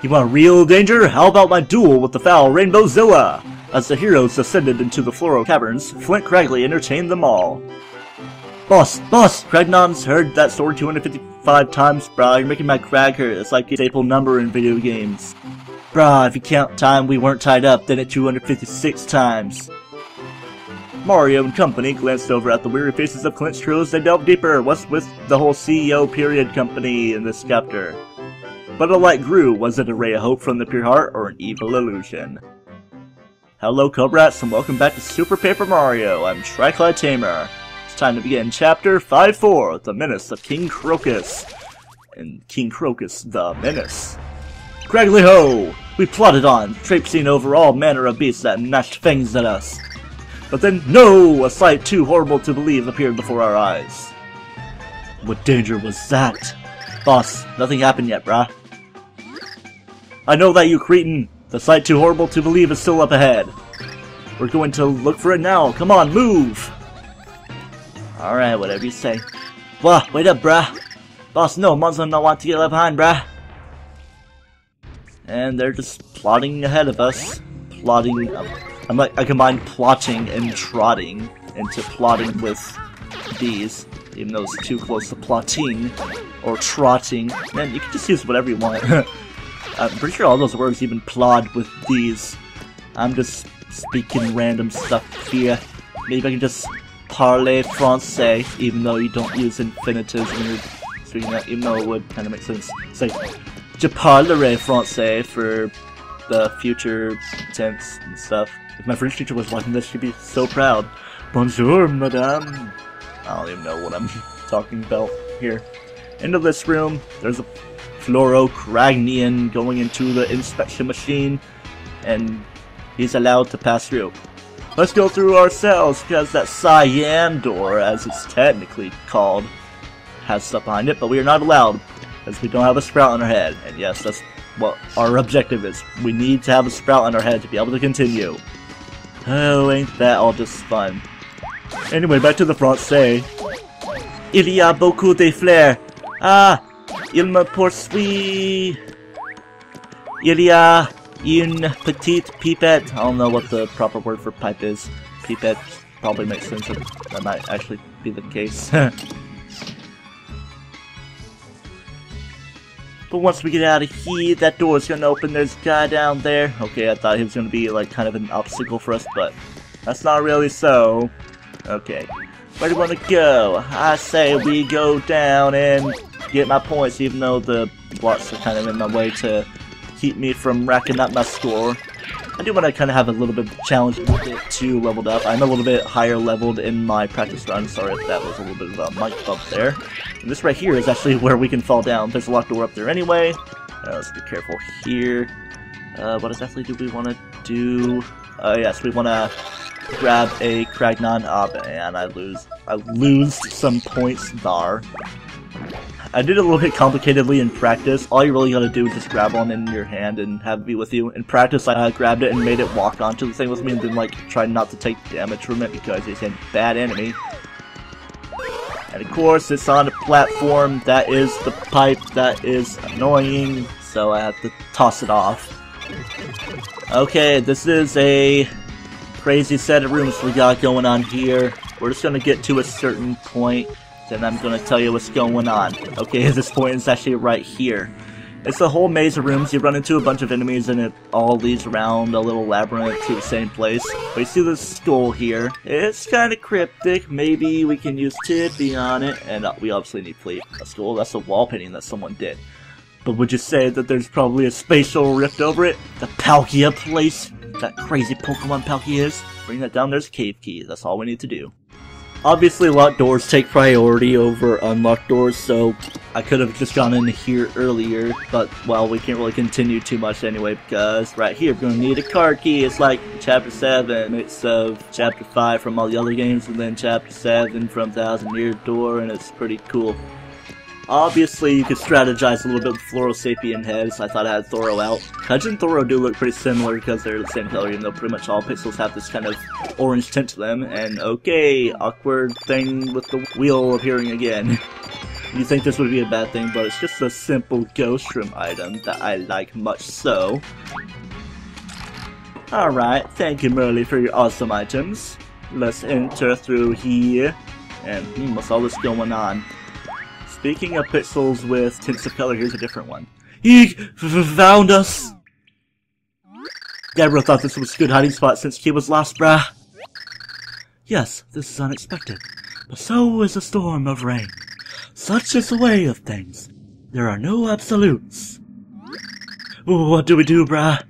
You want real danger? How about my duel with the foul Rainbowzilla? As the heroes ascended into the floral caverns, Flint Craggy entertained them all. Boss! Cragnon's heard that story 255 times, brah. You're making my crag hurt. It's like a staple number in video games. Brah, if you count time we weren't tied up, then at 256 times. Mario and company glanced over at the weary faces of Clint's crew as they delved deeper. What's with the whole CEO period company in this chapter? But a light grew. Was it a ray of hope from the pure heart, or an evil illusion? Hello, Cobrats, and welcome back to Super Paper Mario. I'm TryclydeTamer. It's time to begin Chapter 5-4, The Menace of King Crocus. And King Crocus, the Menace. Craggy ho! We plodded on, traipsing over all manner of beasts that gnashed fangs at us. But then, no! A sight too horrible to believe appeared before our eyes. What danger was that? Boss, nothing happened yet, brah. I know that, you cretin! The sight too horrible to believe is still up ahead. We're going to look for it now. Come on, move! Alright, whatever you say. Wah, wait up, brah. Boss, no, Monzo not want to get left behind, brah. And they're just plodding ahead of us. Plodding. I combined plotting and trotting into plotting with these, even though it's too close to plotting or trotting. Man, you can just use whatever you want. I'm pretty sure all those words even plod with these. I'm just speaking random stuff here. Maybe I can just parler français, even though you don't use infinitives when you're speaking that, even though it would kind of make sense. Say, je parlerai français for the future tense and stuff. If my French teacher was watching this, she'd be so proud. Bonjour, madame. I don't even know what I'm talking about here. Into this room, there's a Fluorocragnian going into the inspection machine, and he's allowed to pass through. Let's go through ourselves, because that cyan door, as it's technically called, has stuff behind it, but we are not allowed, because we don't have a sprout on our head. And yes, that's what our objective is. We need to have a sprout on our head to be able to continue. Oh, ain't that all just fun. Anyway, back to the français. Il y a beaucoup de fleurs. Ah, il me poursuit. Il y a une petite pipette. I don't know what the proper word for pipe is. Pipette probably makes sense. That might actually be the case. But once we get out of here, that door is gonna open. There's a guy down there. Okay, I thought he was gonna be like kind of an obstacle for us, but that's not really so. Okay, where do you want to go? I say we go down and get my points, even though the blocks are kind of in my way to keep me from racking up my score. I do want to kind of have a little bit of a challenge to get too leveled up. I'm a little bit higher leveled in my practice run. Sorry if that was a little bit of a mic bump there. And this right here is actually where we can fall down. There's a locked door up there anyway. Let's be careful here. What exactly do we want to do? Yes, we want to grab a Cragnon. And I lose some points there. I did it a little bit complicatedly in practice. All you really gotta do is just grab one in your hand and have it be with you. In practice, I grabbed it and made it walk onto the thing with me, and then like try not to take damage from it because it's a bad enemy. And of course, it's on a platform that is the pipe that is annoying, so I have to toss it off. Okay, this is a crazy set of rooms we got going on here. We're just gonna get to a certain point. Then I'm gonna tell you what's going on. Okay, this point is actually right here. It's a whole maze of rooms. You run into a bunch of enemies and it all leads around a little labyrinth to the same place. But you see this skull here. It's kind of cryptic. Maybe we can use Tippy on it. And we obviously need Fleet. A skull, that's a wall painting that someone did. But would you say that there's probably a spatial rift over it? The Palkia place? That crazy Pokemon Palkia is? Bring that down, there's a cave key. That's all we need to do. Obviously, locked doors take priority over unlocked doors, so I could have just gone into here earlier, but, well, we can't really continue too much anyway, because right here, we're going to need a card key. It's like Chapter 7, it's Chapter 5 from all the other games, and then Chapter 7 from Thousand Year Door, and it's pretty cool. Obviously, you could strategize a little bit with Floral Sapien heads. I thought I had Thoro out. Kudge and Thoro do look pretty similar because they're the same color, even though pretty much all pixels have this kind of orange tint to them. And okay, awkward thing with the wheel appearing again. You think this would be a bad thing, but it's just a simple ghost room item that I like much so. Alright, thank you Merly for your awesome items. Let's enter through here. And what's all this going on? Speaking of pixels with tints of color, here's a different one. He found us! Gabriel thought this was a good hiding spot since he was lost, brah. Yes, this is unexpected, but so is a storm of rain. Such is the way of things. There are no absolutes. What do we do, brah?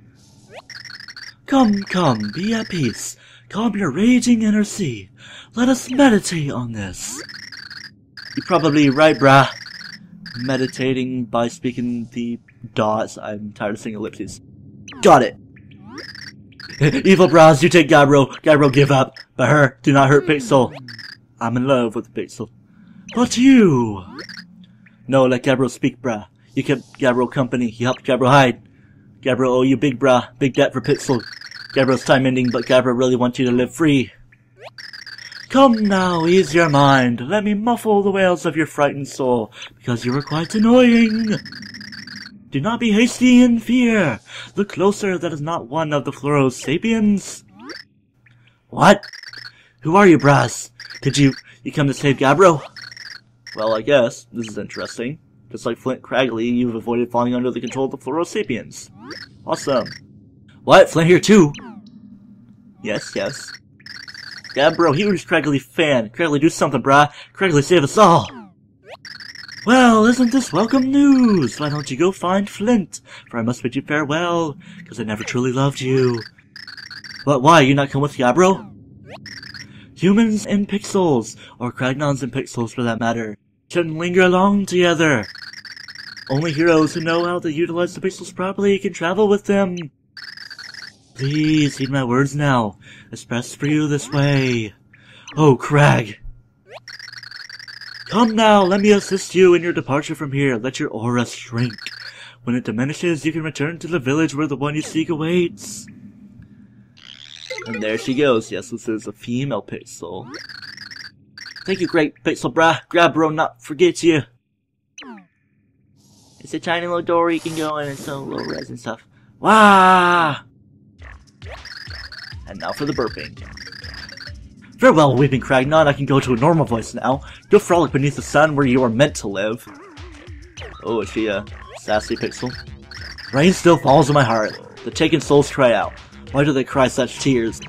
Come, come, be at peace. Calm your raging inner sea. Let us meditate on this. You're probably right, brah. Meditating by speaking the dots. I'm tired of saying ellipses. Got it. Evil brahs, you take Gabriel. Gabriel, give up. But her, do not hurt Pixel. I'm in love with Pixel. But you... No, let Gabriel speak, brah. You kept Gabriel company. You helped Gabriel hide. Gabriel owe you big, brah. Big debt for Pixel. Gabriel's time ending, but Gabriel really wants you to live free. Come now, ease your mind. Let me muffle the wails of your frightened soul, because you were quite annoying. Do not be hasty in fear. Look closer, that is not one of the Fluoro Sapiens. What? Who are you, Brass? Did you come to save Gabriel? Well, I guess. This is interesting. Just like Flint Craggy, you've avoided falling under the control of the Fluoro Sapiens. Awesome. What? Flint here too? Yes, yes. Gabriel, huge Craggy fan. Craggy, do something, brah. Craggy, save us all. Well, isn't this welcome news? Why don't you go find Flint? For I must bid you farewell, because I never truly loved you. But why? You not come with Gabriel? Humans and pixels, or Cragnons and pixels for that matter, shouldn't linger along together. Only heroes who know how to utilize the pixels properly can travel with them. Please heed my words now. It's best for you this way. Oh, Crag. Come now, let me assist you in your departure from here. Let your aura shrink. When it diminishes, you can return to the village where the one you seek awaits. And there she goes. Yes, this is a female pixel. Thank you, great pixel, brah. Grab, bro, not forget you. It's a tiny little door you can go in and so low res and stuff. Wah! And now for the burping. Farewell, weeping Cragnon. I can go to a normal voice now. Go frolic beneath the sun where you are meant to live. Oh, is she a sassy pixel? Rain still falls on my heart. The taken souls cry out. Why do they cry such tears?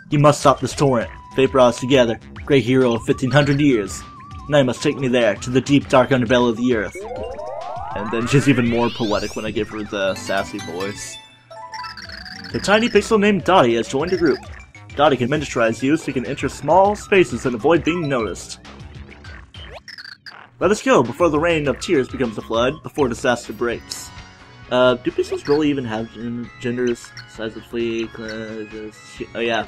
You must stop this torrent. Fate brought us together. Great hero of 1500 years. Now you must take me there, to the deep dark underbelly of the earth. And then she's even more poetic when I give her the sassy voice. The tiny pixel named Dottie has joined the group. Dottie can miniaturize you so you can enter small spaces and avoid being noticed. Let us go before the rain of tears becomes a flood, before disaster breaks. Do pixels really even have genders? Size of flea, oh yeah.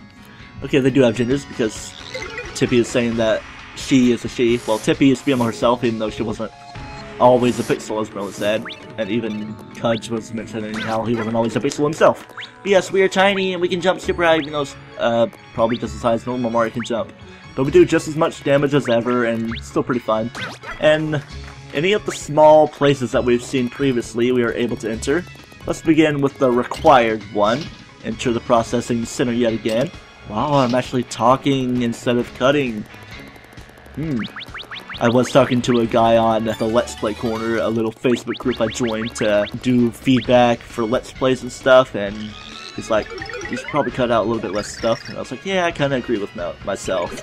Okay, they do have genders because Tippy is saying that she is a she. Well, Tippy is female herself, even though she wasn't always a pixel, as Merle said. And even Cudge was mentioning how he wasn't always a pixel himself. But yes, we are tiny and we can jump super high, even though probably just as high as normal Mario can jump. But we do just as much damage as ever, and still pretty fun. And any of the small places that we've seen previously, we are able to enter. Let's begin with the required one. Enter the processing center yet again. Wow, I'm actually talking instead of cutting. I was talking to a guy on the Let's Play Corner, a little Facebook group I joined to do feedback for Let's Plays and stuff, and he's like, you should probably cut out a little bit less stuff. And I was like, yeah, I kind of agree with myself.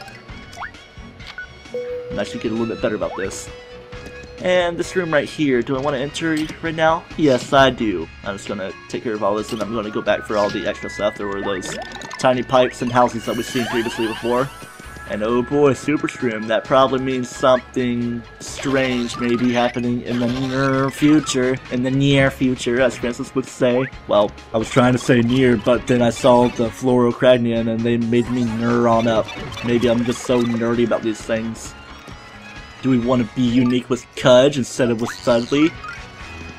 I'm actually getting a little bit better about this. And this room right here, do I want to enter right now? Yes, I do. I'm just going to take care of all this, and I'm going to go back for all the extra stuff. There were those tiny pipes and houses that we've seen previously before. And oh boy, Super Stream, that probably means something strange may be happening in the near future. In the near future, as Francis would say. Well, I was trying to say near, but then I saw the Fluorocragnian and they made me neuron up. Maybe I'm just so nerdy about these things. Do we want to be unique with Cudge instead of with Studley?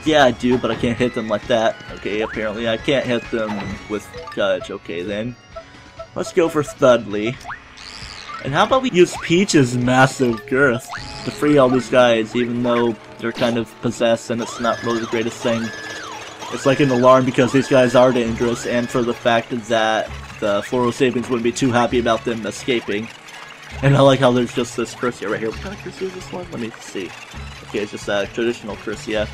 Yeah, I do, but I can't hit them like that. Okay, apparently I can't hit them with Cudge. Okay, then. Let's go for Studley. And how about we use Peach's massive girth to free all these guys, even though they're kind of possessed and it's not really the greatest thing. It's like an alarm because these guys are dangerous, and for the fact that the Floral Sapiens wouldn't be too happy about them escaping. And I like how there's just this Cursia right here. What kind of Cursia is this one? Let me see. Okay, it's just a traditional Cursia.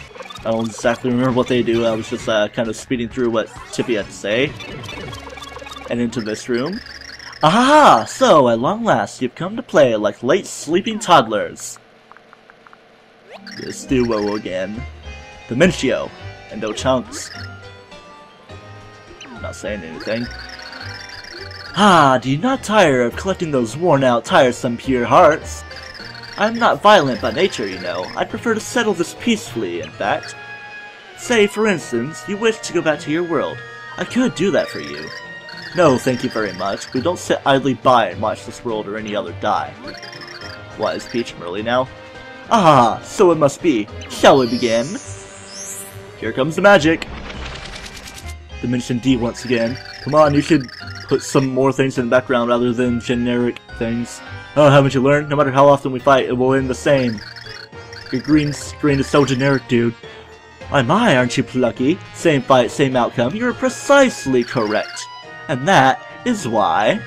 I don't exactly remember what they do. I was just kind of speeding through what Tippy had to say. And into this room. Aha! So, at long last, you've come to play like late sleeping toddlers. This duo again. Dimentio and Ochunks. Not saying anything. Ah, do you not tire of collecting those worn-out, tiresome pure hearts? I'm not violent by nature, you know. I'd prefer to settle this peacefully, in fact. Say, for instance, you wish to go back to your world. I could do that for you. No, thank you very much. We don't sit idly by and watch this world or any other die. What, is Peach early now? Ah, so it must be. Shall we begin? Here comes the magic. Dimension D once again. Come on, you should put some more things in the background rather than generic things. Oh, haven't you learned? No matter how often we fight, it will end the same. Your green screen is so generic, dude. My, aren't you plucky? Same fight, same outcome. You're precisely correct. And that is why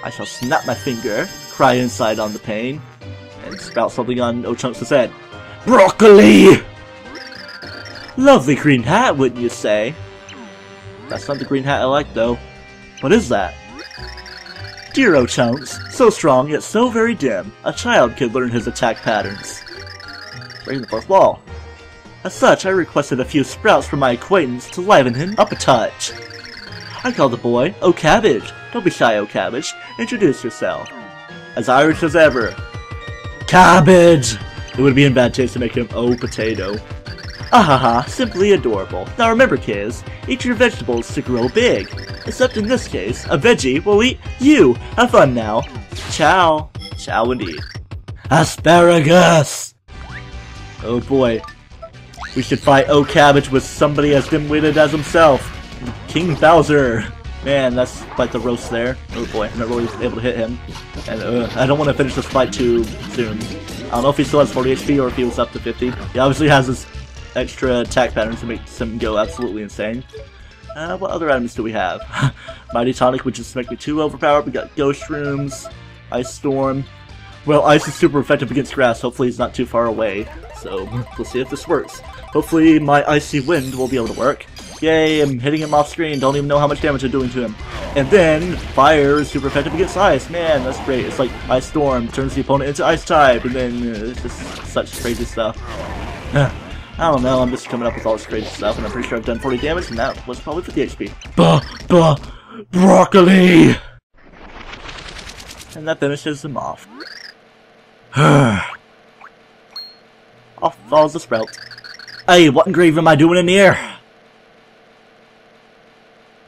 I shall snap my finger, cry inside on the pain, and spout something on Ochunks' head. Broccoli! Lovely green hat, wouldn't you say? That's not the green hat I like, though. What is that? Dear Ochunks, so strong yet so very dim, a child could learn his attack patterns. Breaking the fourth wall. As such, I requested a few sprouts from my acquaintance to liven him up a touch. I called the boy Cabbage. Don't be shy, Cabbage. Introduce yourself. As Irish as ever. Cabbage! It would be in bad taste to make him Potato. Ahaha, simply adorable. Now remember, kids, eat your vegetables to grow big. Except in this case, a veggie will eat you. Have fun now. Ciao. Ciao indeed. Asparagus! Oh boy. We should fight Cabbage with somebody as dim-witted as himself. King Bowser! Man, that's quite the roast there. Oh boy, I'm not really able to hit him. And I don't want to finish this fight too soon. I don't know if he still has 40 HP or if he was up to 50. He obviously has his extra attack patterns to make him go absolutely insane. What other items do we have? Mighty Tonic, which is make me too overpowered. We got Ghost Rooms, Ice Storm. Well, Ice is super effective against grass. Hopefully he's not too far away. So, we'll see if this works. Hopefully my Icy Wind will be able to work. Yay, I'm hitting him off screen. Don't even know how much damage I'm doing to him. And then, Fire is super effective against Ice. Man, that's great. It's like Ice Storm turns the opponent into Ice type. And then, it's just such crazy stuff. I don't know, I'm just coming up with all this crazy stuff. And I'm pretty sure I've done 40 damage. And that was probably 50 HP. Broccoli! And that finishes him off. Off falls the sprout. Hey, what in grave am I doing in here?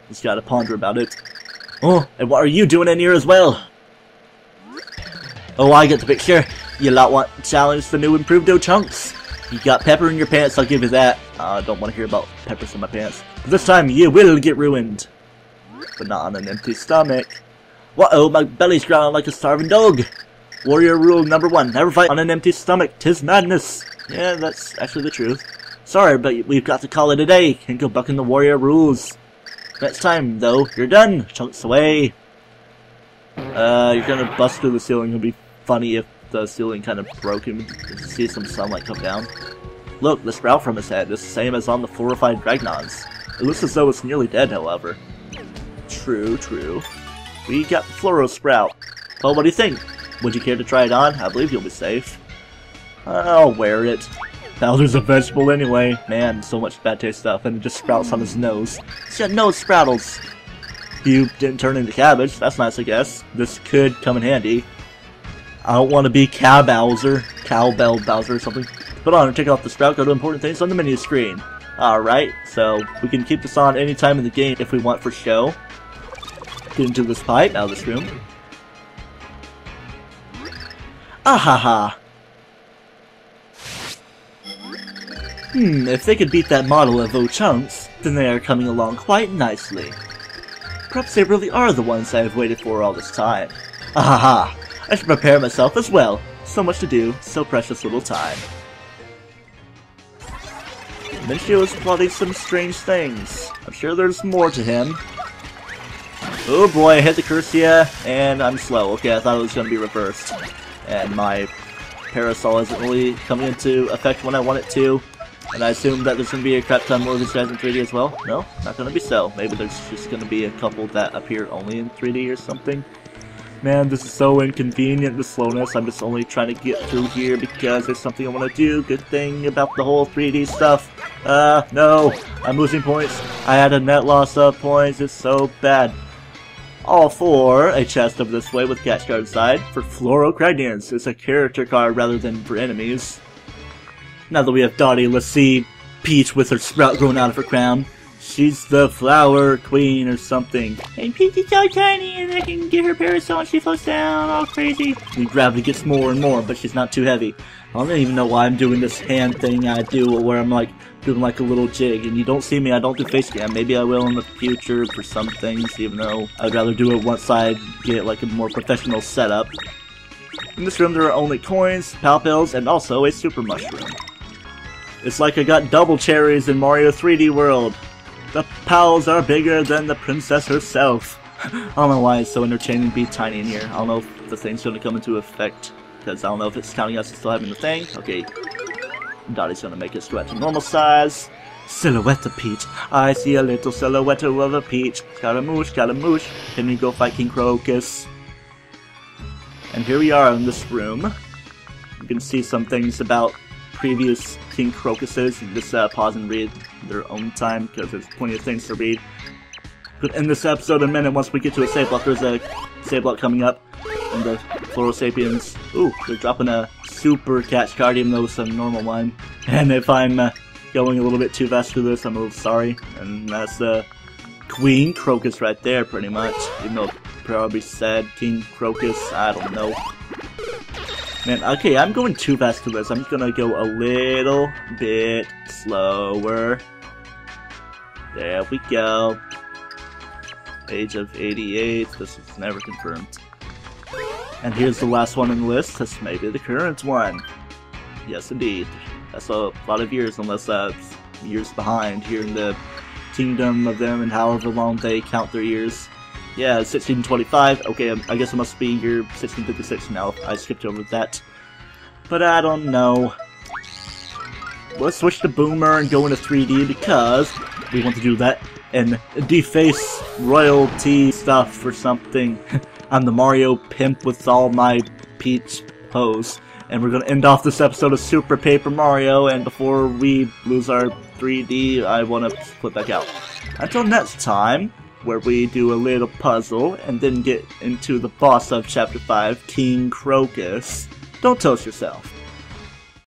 Just gotta ponder about it. Oh, and what are you doing in here as well? Oh, I get the picture. You lot want to challenge the new improved Ochunks. You got pepper in your pants, I'll give you that. I don't want to hear about peppers in my pants. But this time, you will get ruined. But not on an empty stomach. Whoa, my belly's growling like a starving dog. Warrior rule number 1, never fight on an empty stomach. 'Tis madness. Yeah, that's actually the truth. Sorry, but we've got to call it a day and go bucking the warrior rules. Next time, though, you're done. Chunks away. You're gonna bust through the ceiling. It'll be funny if the ceiling kind of broke and we see some sunlight come down. Look, the sprout from his head is the same as on the fluorified Dragnons. It looks as though it's nearly dead, however. True, true. We got the Fluoro Sprout. Well, what do you think? Would you care to try it on? I believe you'll be safe. I'll wear it. Bowser's a vegetable anyway. Man, so much bad taste stuff, and it just sprouts on his nose. He's got nose sproutles. You didn't turn into Cabbage. That's nice, I guess. This could come in handy. I don't want to be Cowbell Bowser or something. Put on and take off the sprout. Go to important things on the menu screen. Alright, so we can keep this on any time in the game if we want for show. Get into this pipe, out of this room. Ahaha. If they could beat that model of Ochunks, then they are coming along quite nicely. Perhaps they really are the ones I have waited for all this time. Ahaha! I should prepare myself as well. So much to do, so precious little time. Minchia was plotting some strange things. I'm sure there's more to him. Oh boy, I hit the Cursia, and I'm slow. Okay, I thought it was going to be reversed. And my parasol isn't really coming into effect when I want it to. And I assume that there's going to be a crap ton more of these guys in 3D as well. No, not going to be so. Maybe there's just going to be a couple that appear only in 3D or something. Man, this is so inconvenient, the slowness. I'm just only trying to get through here because there's something I want to do. Good thing about the whole 3D stuff. No, I'm losing points. I had a net loss of points. It's so bad. All for a chest over this way with catch card side for Fluorocragnians. It's a character card rather than for enemies. Now that we have Dottie, let's see Peach with her sprout growing out of her crown. She's the flower queen or something. And Peach is so tiny and I can get her parasol and she floats down all crazy. And gravity gets more and more, but she's not too heavy. I don't even know why I'm doing this hand thing I do where I'm like doing like a little jig. And you don't see me, I don't do face cam. Maybe I will in the future for some things, even though I'd rather do it once I get like a more professional setup. In this room there are only coins, pal pills, and also a super mushroom. It's like I got double cherries in Mario 3D World. The pals are bigger than the princess herself. I don't know why it's so entertaining to be tiny in here. I don't know if the thing's going to come into effect, because I don't know if it's counting us as still having the thing. Okay, Dottie's going to make it stretch to normal size. Silhouette of Peach. I see a little silhouette of a peach. Scaramouche, Scaramouche. Can we go fight King Crocus? And here we are in this room. You can see some things about previous King Crocuses. You just pause and read their own time because there's plenty of things to read. But in this episode in a minute, once we get to a save block, there's a save block coming up. And the Florosapiens, ooh, they're dropping a super catch card even though it's a normal one. And if I'm going a little bit too fast through this, I'm a little sorry. And that's the Queen Crocus right there pretty much. Even though it probably said King Crocus, I don't know. Man, okay, I'm going too fast to this. I'm just gonna go a little bit slower. There we go. Age of 88. This was never confirmed. And here's the last one on the list. That's maybe the current one. Yes, indeed. That's a lot of years, unless that's years behind here in the Kingdom of them and however long they count their years. Yeah, 1625. Okay, I guess it must be year 1656 now. I skipped over that. But I don't know. Let's switch to Boomer and go into 3D because we want to do that and deface royalty stuff or something. I'm the Mario pimp with all my Peach pose. And we're going to end off this episode of Super Paper Mario, and before we lose our 3D, I want to flip back out. Until next time, where we do a little puzzle, and then get into the boss of Chapter 5, King Crocus. Don't toast yourself.